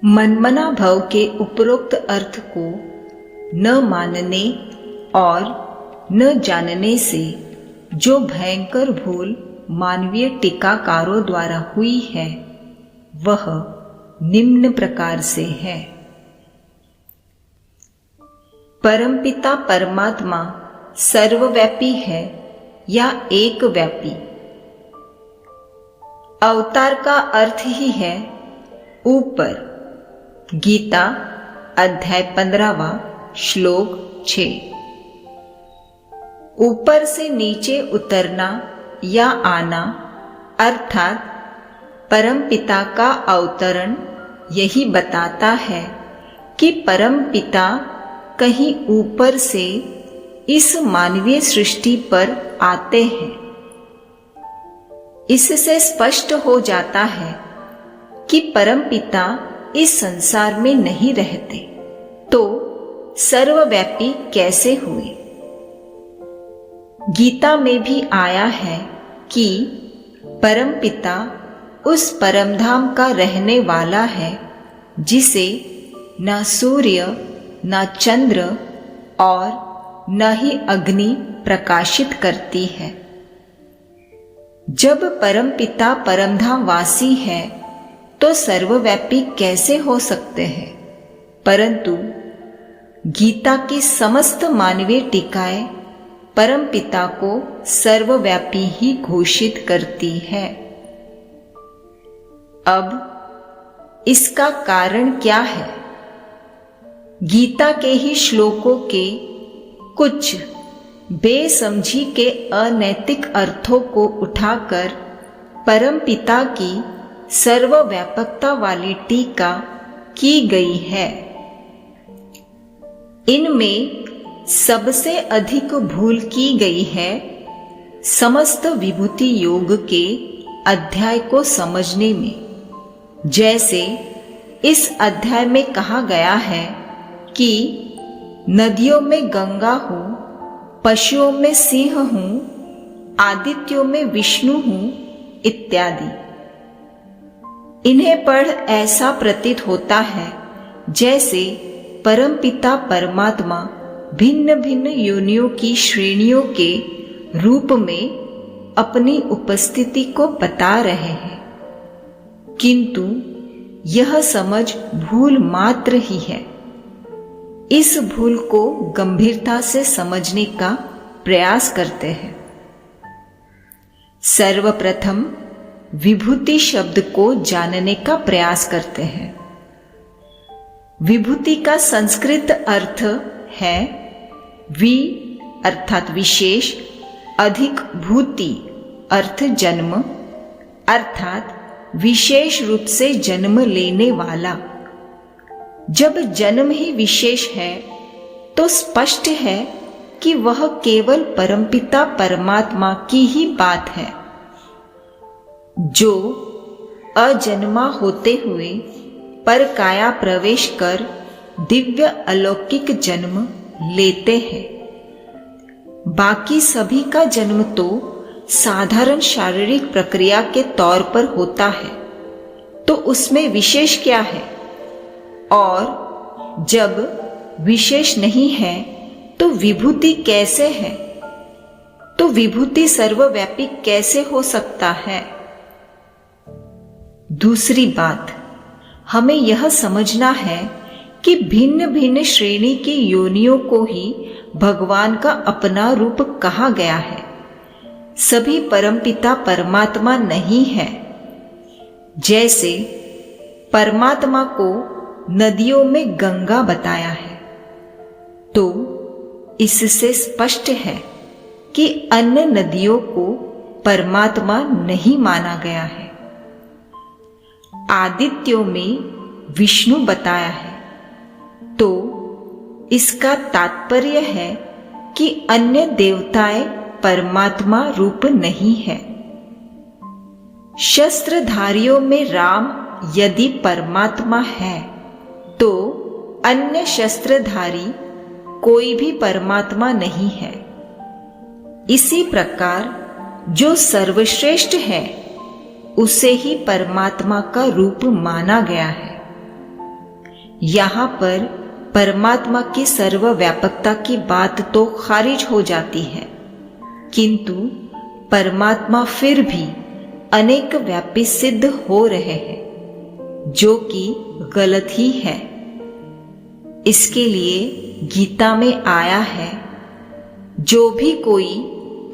मनमना भव के उपरोक्त अर्थ को न मानने और न जानने से जो भयंकर भूल मानवीय टीकाकारों द्वारा हुई है वह निम्न प्रकार से है। परमपिता परमात्मा सर्वव्यापी है या एक व्यापी। अवतार का अर्थ ही है ऊपर। गीता अध्याय 15वां श्लोक 6। ऊपर से नीचे उतरना या आना अर्थात परमपिता का अवतरण यही बताता है कि परमपिता कहीं ऊपर से इस मानवीय सृष्टि पर आते हैं। इससे स्पष्ट हो जाता है कि परमपिता इस संसार में नहीं रहते तो सर्वव्यापी कैसे हुए। गीता में भी आया है कि परमपिता उस परमधाम का रहने वाला है जिसे न सूर्य न चंद्र और न ही अग्नि प्रकाशित करती है। जब परमपिता परमधाम वासी है तो सर्वव्यापी कैसे हो सकते हैं। परंतु गीता की समस्त मानवीय टीकाएं परमपिता को सर्वव्यापी ही घोषित करती है। अब इसका कारण क्या है। गीता के ही श्लोकों के कुछ बेसमझी के अनैतिक अर्थों को उठाकर परमपिता की सर्वव्यापकता वाली टीका की गई है। इनमें सबसे अधिक भूल की गई है समस्त विभूति योग के अध्याय को समझने में। जैसे इस अध्याय में कहा गया है कि नदियों में गंगा हूँ, पशुओं में सिंह हूँ, आदित्यों में विष्णु हूँ इत्यादि। इन्हें पढ़ ऐसा प्रतीत होता है जैसे परमपिता परमात्मा भिन्न भिन्न योनियों की श्रेणियों के रूप में अपनी उपस्थिति को बता रहे हैं, किंतु यह समझ भूल मात्र ही है। इस भूल को गंभीरता से समझने का प्रयास करते हैं। सर्वप्रथम विभूति शब्द को जानने का प्रयास करते हैं। विभूति का संस्कृत अर्थ है वि अर्थात विशेष, अधिक भूति अर्थ जन्म अर्थात विशेष रूप से जन्म लेने वाला। जब जन्म ही विशेष है तो स्पष्ट है कि वह केवल परमपिता परमात्मा की ही बात है, जो अजन्मा होते हुए पर काया प्रवेश कर दिव्य अलौकिक जन्म लेते हैं। बाकी सभी का जन्म तो साधारण शारीरिक प्रक्रिया के तौर पर होता है, तो उसमें विशेष क्या है। और जब विशेष नहीं है तो विभूति कैसे है, तो विभूति सर्वव्यापी कैसे हो सकता है। दूसरी बात, हमें यह समझना है कि भिन्न भिन्न श्रेणी की योनियों को ही भगवान का अपना रूप कहा गया है। सभी परमपिता परमात्मा नहीं है। जैसे परमात्मा को नदियों में गंगा बताया है, तो इससे स्पष्ट है कि अन्य नदियों को परमात्मा नहीं माना गया है। आदित्यों में विष्णु बताया है, तो इसका तात्पर्य है कि अन्य देवताएं परमात्मा रूप नहीं है। शस्त्रधारियों में राम यदि परमात्मा है तो अन्य शस्त्रधारी कोई भी परमात्मा नहीं है। इसी प्रकार जो सर्वश्रेष्ठ है उसे ही परमात्मा का रूप माना गया है। यहाँ पर परमात्मा की सर्वव्यापकता की बात तो खारिज हो जाती है, किंतु परमात्मा फिर भी अनेक व्यापी सिद्ध हो रहे हैं, जो कि गलत ही है। इसके लिए गीता में आया है, जो भी कोई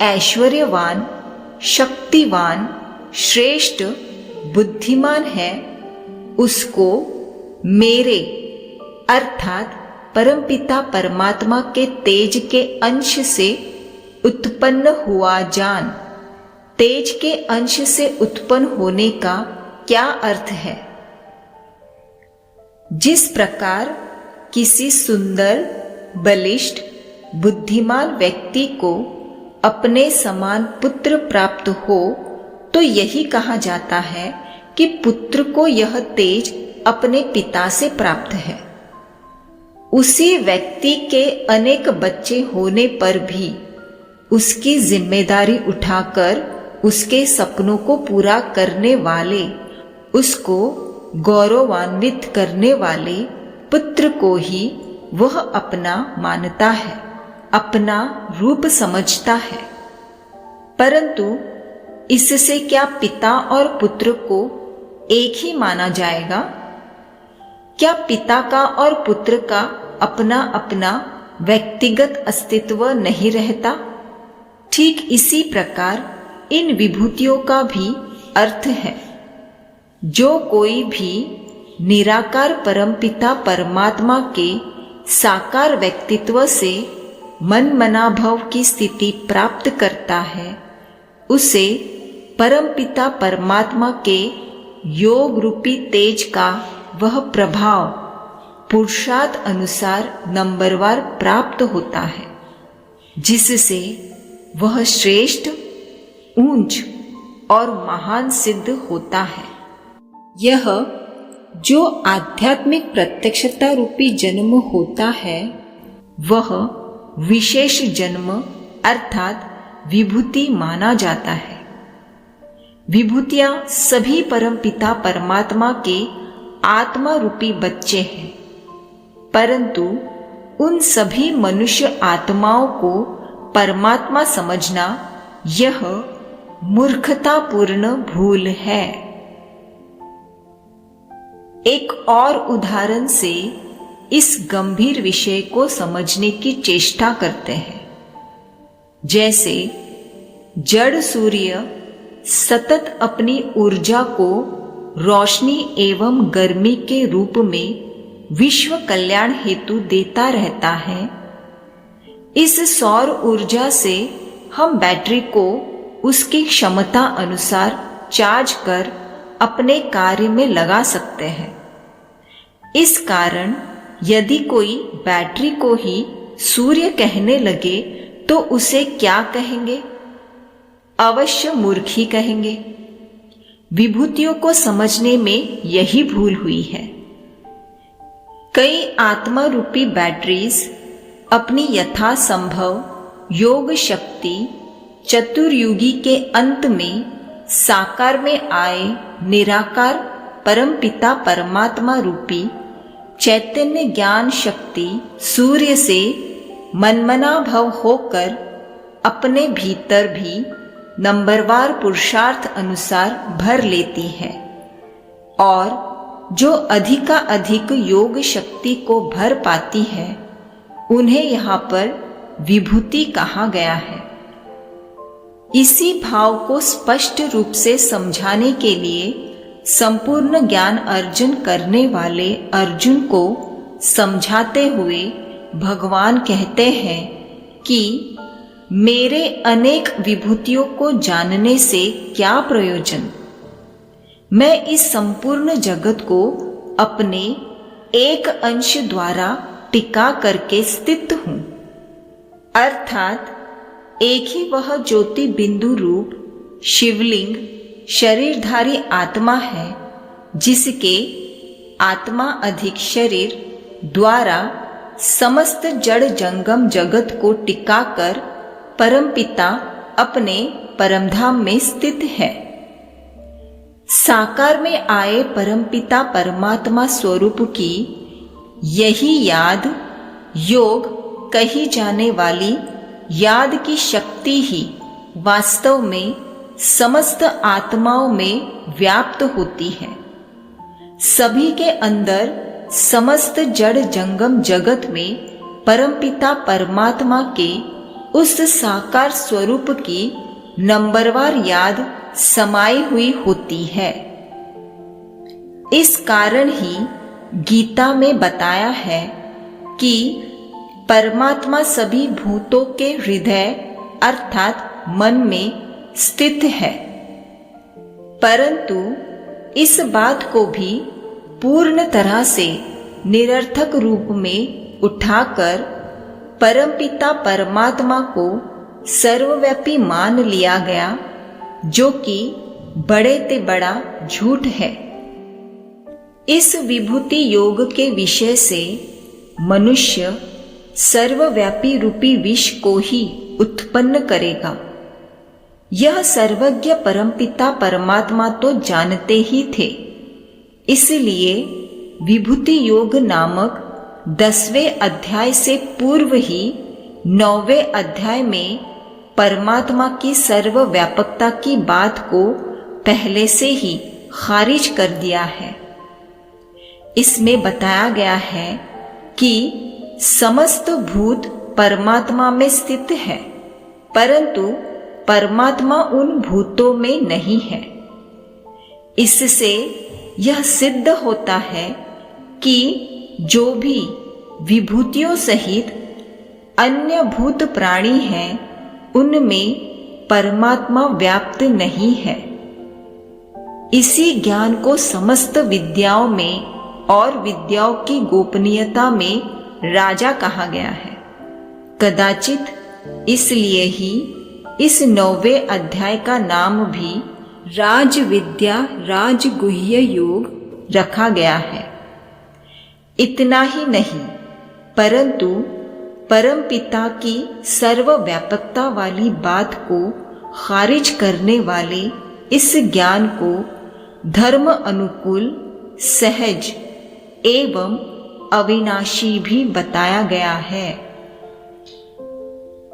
ऐश्वर्यवान, शक्तिवान, श्रेष्ठ, बुद्धिमान है, उसको मेरे अर्थात परमपिता परमात्मा के तेज के अंश से उत्पन्न हुआ जान। तेज के अंश से उत्पन्न होने का क्या अर्थ है? जिस प्रकार किसी सुंदर, बलिष्ठ, बुद्धिमान व्यक्ति को अपने समान पुत्र प्राप्त हो, तो यही कहा जाता है कि पुत्र को यह तेज अपने पिता से प्राप्त है। उसी व्यक्ति के अनेक बच्चे होने पर भी उसकी जिम्मेदारी उठाकर उसके सपनों को पूरा करने वाले, उसको गौरवान्वित करने वाले पुत्र को ही वह अपना मानता है, अपना रूप समझता है। परंतु इससे क्या पिता और पुत्र को एक ही माना जाएगा? क्या पिता का और पुत्र का अपना अपना व्यक्तिगत अस्तित्व नहीं रहता? ठीक इसी प्रकार इन विभूतियों का भी अर्थ है। जो कोई भी निराकार परमपिता परमात्मा के साकार व्यक्तित्व से मन मनाभव की स्थिति प्राप्त करता है, उसे परमपिता परमात्मा के योग रूपी तेज का वह प्रभाव पुरुषार्थ अनुसार नंबरवार प्राप्त होता है, जिससे वह श्रेष्ठ, ऊंच और महान सिद्ध होता है। यह जो आध्यात्मिक प्रत्यक्षता रूपी जन्म होता है, वह विशेष जन्म अर्थात विभूति माना जाता है। विभूतियां सभी परमपिता परमात्मा के आत्मा रूपी बच्चे हैं, परंतु उन सभी मनुष्य आत्माओं को परमात्मा समझना यह मूर्खतापूर्ण भूल है। एक और उदाहरण से इस गंभीर विषय को समझने की चेष्टा करते हैं। जैसे जड़ सूर्य सतत अपनी ऊर्जा को रोशनी एवं गर्मी के रूप में विश्व कल्याण हेतु देता रहता है, इस सौर ऊर्जा से हम बैटरी को उसकी क्षमता अनुसार चार्ज कर अपने कार्य में लगा सकते हैं। इस कारण यदि कोई बैटरी को ही सूर्य कहने लगे तो उसे क्या कहेंगे? अवश्य मूर्खी कहेंगे। विभूतियों को समझने में यही भूल हुई है। कई आत्मा रूपी बैटरीज अपनी यथासंभव योग शक्ति चतुर्युगी के अंत में साकार में आए निराकार परमपिता परमात्मा रूपी चैतन्य ज्ञान शक्ति सूर्य से मनमनाभव होकर अपने भीतर भी नंबरवार पुरुषार्थ अनुसार भर लेती है, और जो अधिक योग शक्ति को भर पाती है, उन्हें यहाँ पर विभूति कहा गया है। इसी भाव को स्पष्ट रूप से समझाने के लिए संपूर्ण ज्ञान अर्जन करने वाले अर्जुन को समझाते हुए भगवान कहते हैं कि मेरे अनेक विभूतियों को जानने से क्या प्रयोजन? मैं इस संपूर्ण जगत को अपने एक अंश द्वारा टिका करके स्थित हूं, अर्थात एक ही वह ज्योति बिंदु रूप शिवलिंग शरीरधारी आत्मा है, जिसके आत्मा अधिक शरीर द्वारा समस्त जड़ जंगम जगत को टिकाकर परमपिता अपने परमधाम में स्थित है। साकार में आए परमपिता परमात्मा स्वरूप की यही याद, योग कही जाने वाली याद की शक्ति ही वास्तव में समस्त आत्माओं में व्याप्त होती है। सभी के अंदर समस्त जड़ जंगम जगत में परमपिता परमात्मा के उस साकार स्वरूप की नंबरवार याद समाई हुई होती है। इस कारण ही गीता में बताया है कि परमात्मा सभी भूतों के हृदय अर्थात मन में स्थित है, परंतु इस बात को भी पूर्ण तरह से निरर्थक रूप में उठाकर परमपिता परमात्मा को सर्वव्यापी मान लिया गया, जो कि बड़े ते बड़ा झूठ है। इस विभूति योग के विषय से मनुष्य सर्वव्यापी रूपी विष को ही उत्पन्न करेगा। यह सर्वज्ञ परमपिता परमात्मा तो जानते ही थे, इसलिए विभूति योग नामक 10वें अध्याय से पूर्व ही 9वें अध्याय में परमात्मा की सर्वव्यापकता की बात को पहले से ही खारिज कर दिया है। इसमें बताया गया है कि समस्त भूत परमात्मा में स्थित है, परंतु परमात्मा उन भूतों में नहीं है। इससे यह सिद्ध होता है कि जो भी विभूतियों सहित अन्य भूत प्राणी हैं, उनमें परमात्मा व्याप्त नहीं है। इसी ज्ञान को समस्त विद्याओं में और विद्याओं की गोपनीयता में राजा कहा गया है। कदाचित इसलिए ही इस 9वें अध्याय का नाम भी राज विद्या राजगुह्य योग रखा गया है। इतना ही नहीं, परंतु परमपिता की सर्वव्यापकता वाली बात को खारिज करने वाले इस ज्ञान को धर्म अनुकूल, सहज एवं अविनाशी भी बताया गया है।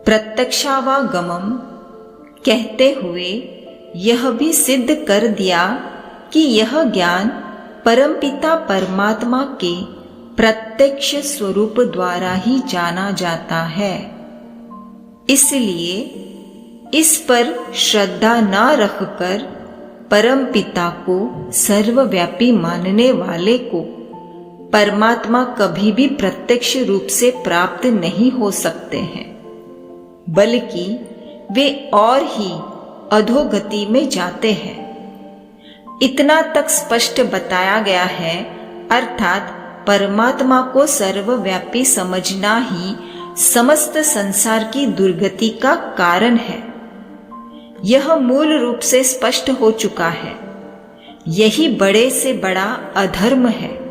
प्रत्यक्षावागमम कहते हुए यह भी सिद्ध कर दिया कि यह ज्ञान परमपिता परमात्मा के प्रत्यक्ष स्वरूप द्वारा ही जाना जाता है। इसलिए इस पर श्रद्धा न रखकर परमपिता को सर्वव्यापी मानने वाले को परमात्मा कभी भी प्रत्यक्ष रूप से प्राप्त नहीं हो सकते हैं, बल्कि वे और ही अधोगति में जाते हैं। इतना तक स्पष्ट बताया गया है, अर्थात परमात्मा को सर्वव्यापी समझना ही समस्त संसार की दुर्गति का कारण है। यह मूल रूप से स्पष्ट हो चुका है। यही बड़े से बड़ा अधर्म है।